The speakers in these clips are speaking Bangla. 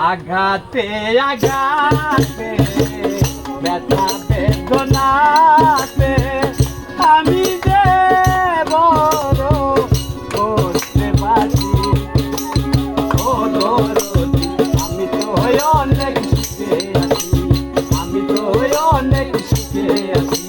আঘাতে আঘাতে ব্যথা বেদনাতে আমি যে বড় করতে পারি ও দরদি আমি তো অনেক সুখে আছি আমি তো অনেক সুখে আছি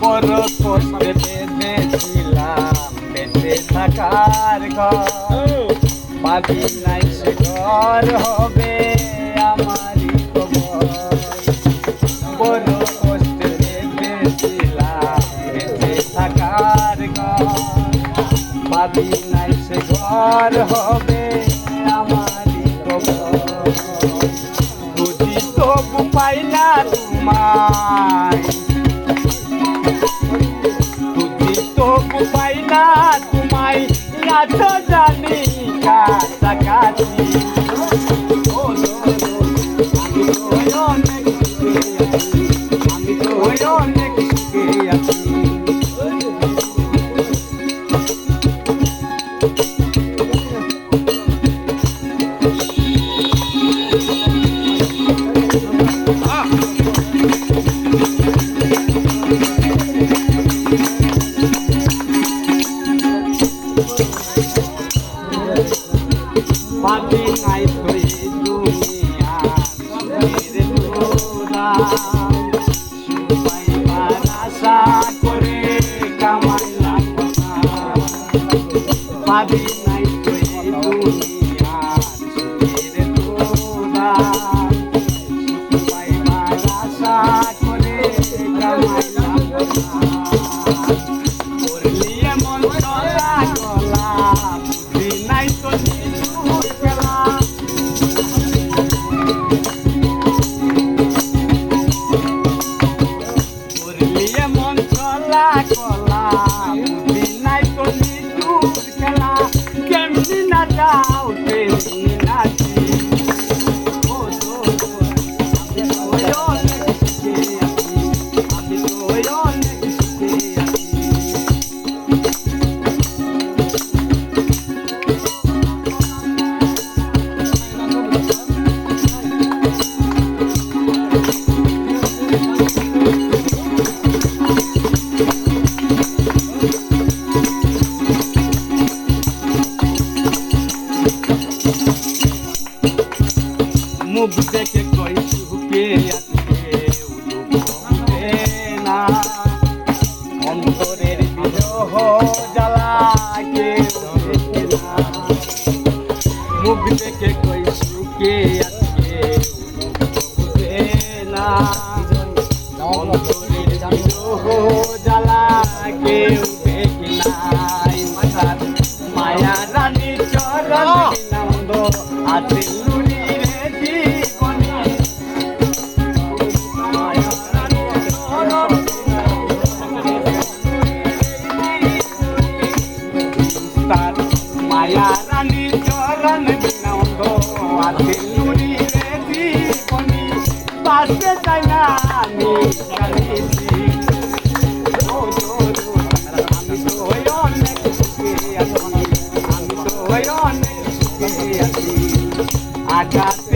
বড় কষ্টে বেঁধেছিলাম বেঁচে থাকার ঘর পাবি নাই সে ঘর হবে আমারই খবর বড় কষ্টে বেঁধেছিলাম বেঁচে থাকার ঘর পাবি নাই সে ঘর হবে আমারই খবর বুঝি তবু পাই না তোমায় তবু পাই না তোমায় এত জানি কাছাকাছি আমি তো অনেক সুখে আছি আমি তো অনেক সুখে আছি পাবি নাই তুই দুনিয়া সুখের দুরা পাইবার আশা করে কামাইলাম না পাবি নাই তুই দুনিয়া সুখের দুরা পাইবার আশা করে কামাইলাম না করলি এমন চলা গলা বুঝি নাই তো মন চলা কলা বুঝি নাই তো নিতুর খেলা কেমনি না যাও তেমনি নাচি আমি তো অনেক সুখে আছি মুখ দেখে কই সুখে আছে উদুবে না অন্তরের বিরহ জ্বালা কেউ দেখে না মুখ দেখে কই সুখে আছে উদুবে না অন্তরের বিরহ জ্বালা কেউ দেখে নাই মায়া রানী চরণ বিনন্দ আছে মায়া রানী চরণ বিনন্দ আছে নুরি রে জীবনী পাশে যাই না আমি কালিছি আমি তো অনেক সুখে আছি আমি তো অনেক সুখে আছি আঘাত